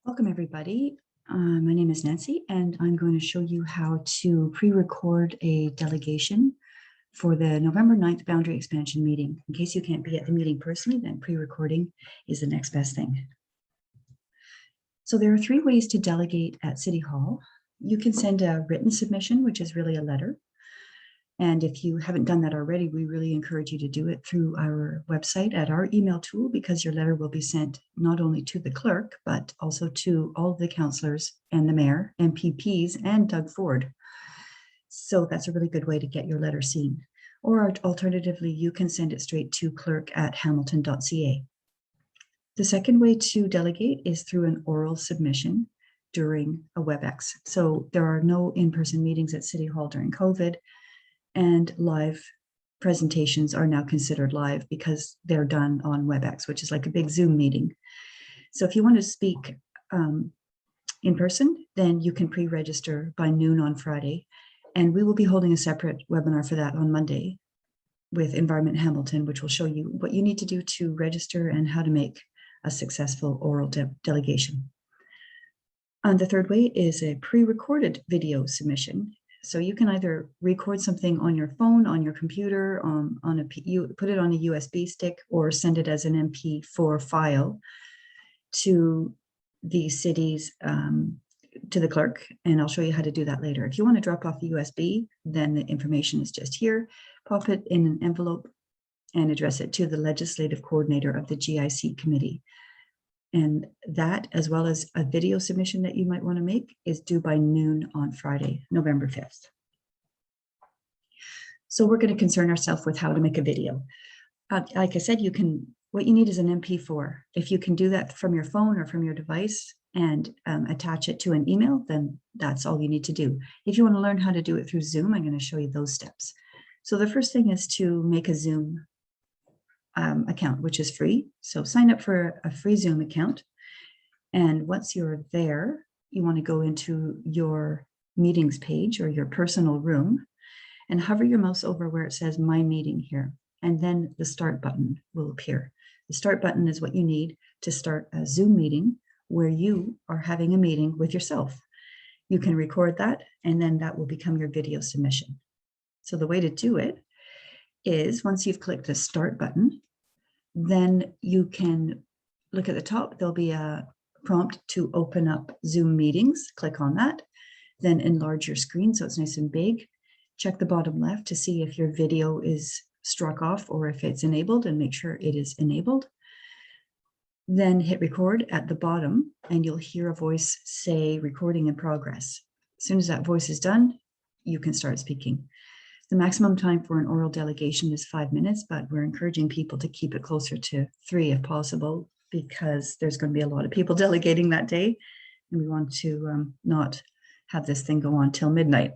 Welcome, everybody. My name is Nancy, and I'm going to show you how to pre-record a delegation for the November 9th boundary expansion meeting. In case you can't be at the meeting personally, then pre-recording is the next best thing. So there are three ways to delegate at City Hall. You can send a written submission, which is really a letter. And if you haven't done that already, we really encourage you to do it through our website at our email tool, because your letter will be sent not only to the clerk, but also to all of the councillors and the mayor, MPPs, and Doug Ford. So that's a really good way to get your letter seen. Or alternatively, you can send it straight to clerk@hamilton.ca. The second way to delegate is through an oral submission during a WebEx. So there are no in-person meetings at City Hall during COVID, and live presentations are now considered live because they're done on WebEx, which is like a big Zoom meeting. So if you want to speak in person, then you can pre-register by noon on Friday. And we will be holding a separate webinar for that on Monday with Environment Hamilton, which will show you what you need to do to register and how to make a successful oral delegation. And the third way is a pre-recorded video submission. So you can either record something on your phone, on your computer, you put it on a USB stick, or send it as an MP4 file to the city's, to the clerk. And I'll show you how to do that later. If you want to drop off the USB, then the information is just here. Pop it in an envelope and address it to the legislative coordinator of the GIC committee. And that, as well as a video submission that you might want to make, is due by noon on Friday, November 5th. So we're going to concern ourselves with how to make a video. Like I said, what you need is an MP4. If you can do that from your phone or from your device and attach it to an email, then that's all you need to do. If you want to learn how to do it through Zoom, I'm going to show you those steps. So the first thing is to make a Zoom account, which is free. So sign up for a free Zoom account. And once you're there, you want to go into your meetings page or your personal room and hover your mouse over where it says My Meeting here. And then the Start button will appear. The Start button is what you need to start a Zoom meeting where you are having a meeting with yourself. You can record that, and then that will become your video submission. So the way to do it is, once you've clicked the Start button, then you can look at the top. There'll be a prompt to open up Zoom meetings. Click on that, then enlarge your screen so it's nice and big. Check the bottom left to see if your video is struck off or if it's enabled, and make sure it is enabled. Then hit record at the bottom, and you'll hear a voice say recording in progress. As soon as that voice is done, you can start speaking. The maximum time for an oral delegation is 5 minutes, but we're encouraging people to keep it closer to 3 if possible, because there's going to be a lot of people delegating that day, and we want to not have this thing go on till midnight.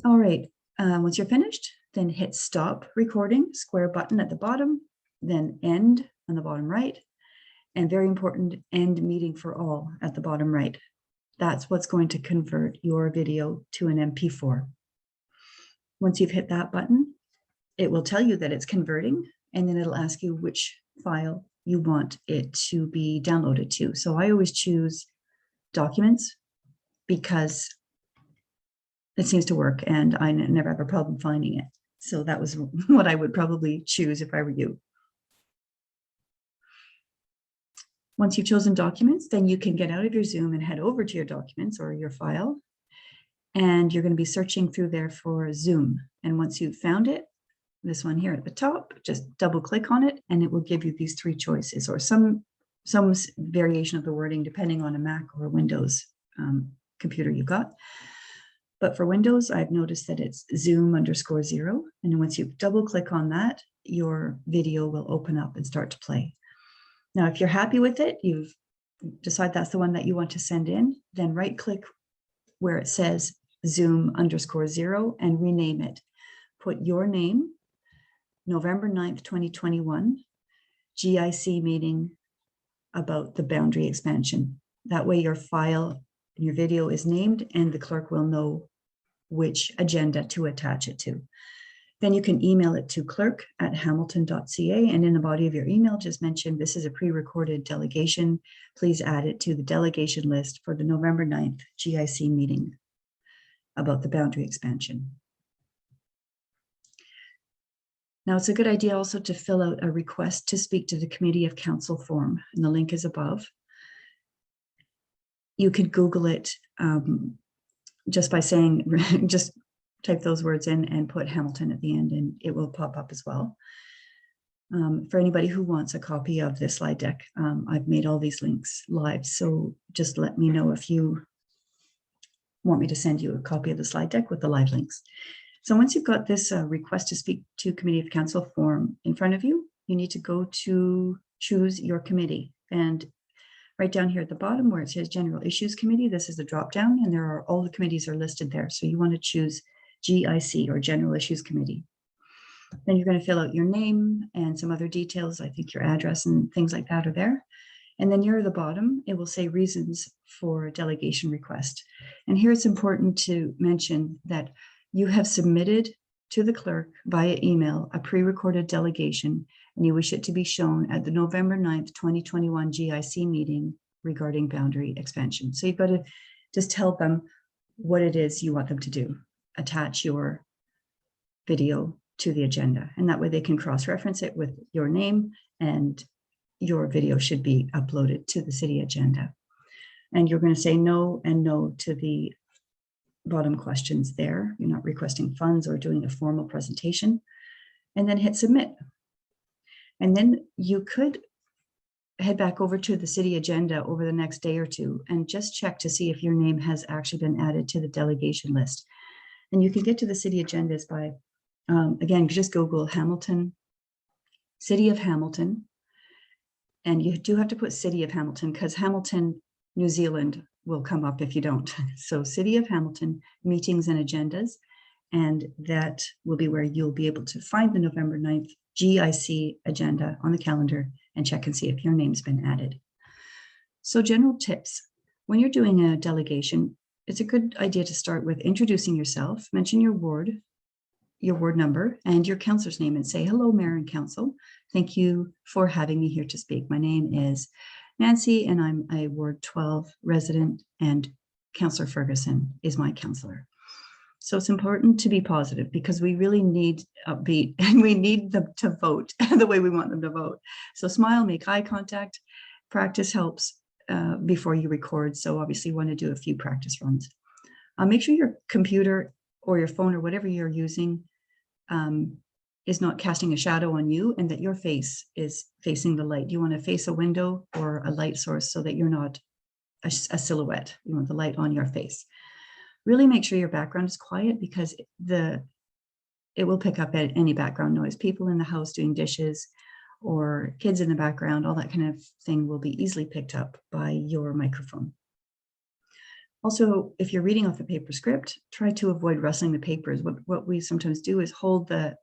All right, once you're finished, then hit stop recording, square button at the bottom, then end on the bottom right, and very important, end meeting for all at the bottom right. That's what's going to convert your video to an MP4. Once you've hit that button, it will tell you that it's converting, and then it'll ask you which file you want it to be downloaded to. So I always choose documents because it seems to work, and I never have a problem finding it. So that was what I would probably choose if I were you. Once you've chosen documents, then you can get out of your Zoom and head over to your documents or your file. And you're going to be searching through there for Zoom. And once you've found it, this one here at the top, just double click on it, and it will give you these 3 choices, or some variation of the wording depending on a Mac or a Windows computer you've got. But for Windows, I've noticed that it's Zoom_0. And once you double click on that, your video will open up and start to play. Now, if you're happy with it, you've decided that's the one that you want to send in, then right click where it says Zoom_0 and rename it. Put your name, November 9th, 2021, GIC meeting about the boundary expansion. That way your file and your video is named, and the clerk will know which agenda to attach it to. Then you can email it to clerk@hamilton.ca, and in the body of your email, just mention this is a pre-recorded delegation. Please add it to the delegation list for the November 9th GIC meeting about the boundary expansion. Now, it's a good idea also to fill out a request to speak to the Committee of Council form, and the link is above. You could Google it just by saying, just type those words in and put Hamilton at the end, and it will pop up as well. For anybody who wants a copy of this slide deck, I've made all these links live, so just let me know if you want me to send you a copy of the slide deck with the live links. So once you've got this request to speak to Committee of Council form in front of you, you need to go to choose your committee. And right down here at the bottom where it says General Issues Committee, this is the drop down, and there are all the committees are listed there. So you want to choose GIC, or General Issues Committee. Then you're going to fill out your name and some other details. I think your address and things like that are there. And then near the bottom, it will say reasons for delegation request. And here it's important to mention that you have submitted to the clerk via email a pre-recorded delegation, and you wish it to be shown at the November 9th, 2021 GIC meeting regarding boundary expansion. So you've got to just tell them what it is you want them to do. Attach your video to the agenda, and that way they can cross-reference it with your name, and your video should be uploaded to the city agenda. And you're going to say no and no to the bottom questions there. You're not requesting funds or doing a formal presentation, and then hit submit. And then you could head back over to the city agenda over the next day or two and just check to see if your name has actually been added to the delegation list. And you can get to the city agendas by, again, just Google Hamilton, City of Hamilton. And you do have to put City of Hamilton, because Hamilton, New Zealand will come up if you don't. So City of Hamilton, meetings and agendas, and that will be where you'll be able to find the November 9th GIC agenda on the calendar and check and see if your name's been added. So general tips. When you're doing a delegation, it's a good idea to start with introducing yourself, mention your ward number, and your councilor's name, and say, hello, Mayor and Council. Thank you for having me here to speak. My name is Nancy, and I'm a Ward 12 resident, and Councillor Ferguson is my councillor. So it's important to be positive, because we really need upbeat, and we need them to vote the way we want them to vote. So smile, make eye contact. Practice helps before you record. So obviously you want to do a few practice runs. Make sure your computer or your phone or whatever you're using is not casting a shadow on you, and that your face is facing the light. You want to face a window or a light source so that you're not a silhouette. You want the light on your face. Really make sure your background is quiet, because it will pick up any background noise. People in the house doing dishes or kids in the background, all that kind of thing will be easily picked up by your microphone. Also, if you're reading off the paper script, try to avoid rustling the papers. What we sometimes do is hold the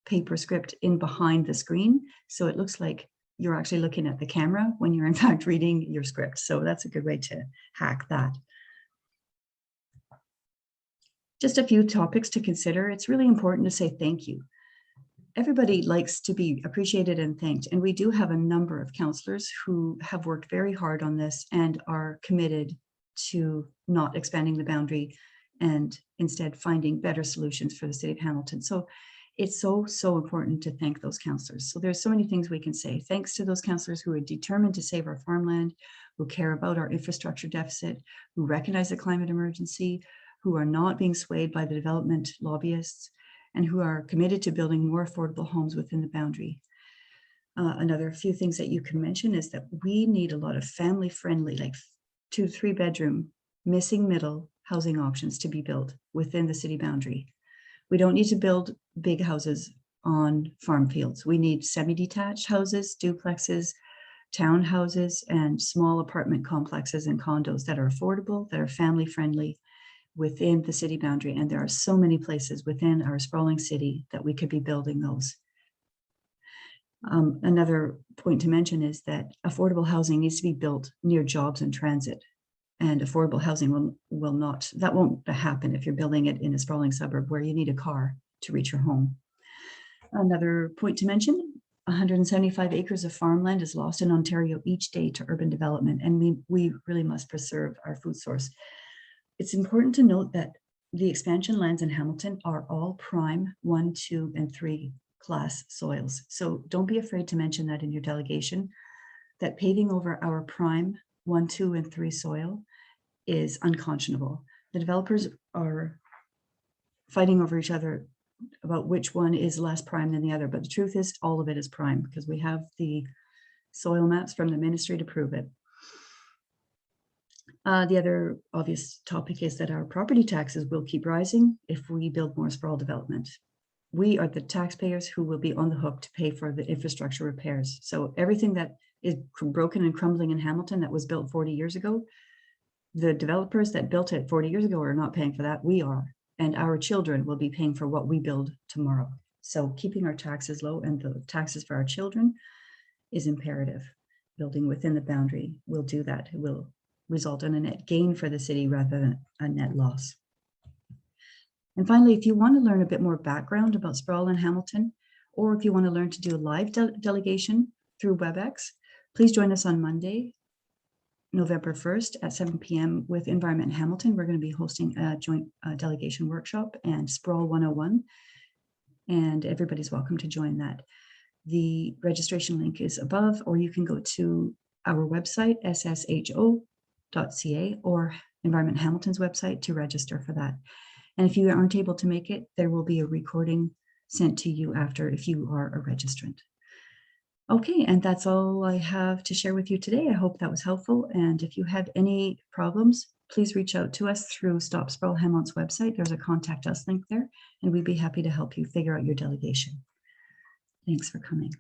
paper script in behind the screen, so it looks like you're actually looking at the camera when you're in fact reading your script. So that's a good way to hack that. Just a few topics to consider. It's really important to say thank you. Everybody likes to be appreciated and thanked, and we do have a number of councillors who have worked very hard on this and are committed to not expanding the boundary and instead finding better solutions for the city of Hamilton. So it's so important to thank those councillors. So there's so many things we can say. Thanks to those councillors who are determined to save our farmland, who care about our infrastructure deficit, who recognize the climate emergency, who are not being swayed by the development lobbyists, and who are committed to building more affordable homes within the boundary. Another few things that you can mention is that we need a lot of family-friendly, like 2 to 3 bedroom, missing middle housing options to be built within the city boundary. We don't need to build big houses on farm fields. We need semi-detached houses, duplexes, townhouses, and small apartment complexes and condos that are affordable, that are family-friendly within the city boundary. And there are so many places within our sprawling city that we could be building those. Another point to mention is that affordable housing needs to be built near jobs and transit. And affordable housing won't happen if you're building it in a sprawling suburb where you need a car to reach your home. Another point to mention, 175 acres of farmland is lost in Ontario each day to urban development, and we really must preserve our food source. It's important to note that the expansion lands in Hamilton are all prime 1, 2, and 3 class soils. So don't be afraid to mention that in your delegation, that paving over our prime 1, 2, and 3 soil is unconscionable. The developers are fighting over each other about which one is less prime than the other, but the truth is all of it is prime because we have the soil maps from the ministry to prove it. The other obvious topic is that our property taxes will keep rising if we build more sprawl development. We are the taxpayers who will be on the hook to pay for the infrastructure repairs. So everything that is broken and crumbling in Hamilton that was built 40 years ago, the developers that built it 40 years ago are not paying for that. We are, and our children will be paying for what we build tomorrow. So keeping our taxes low and the taxes for our children is imperative. Building within the boundary will do that. It will result in a net gain for the city rather than a net loss. And finally, if you want to learn a bit more background about sprawl in Hamilton, or if you want to learn to do a live delegation through WebEx, please join us on Monday, November 1st at 7 p.m. with Environment in Hamilton. We're going to be hosting a joint delegation workshop and Sprawl 101, and everybody's welcome to join that. The registration link is above, or you can go to our website, ssho.ca, or Environment Hamilton's website to register for that. And if you aren't able to make it, there will be a recording sent to you after if you are a registrant. Okay, and that's all I have to share with you today. I hope that was helpful. And if you have any problems, please reach out to us through Stop Sprawl Hamilton's website. There's a contact us link there, and we'd be happy to help you figure out your delegation. Thanks for coming.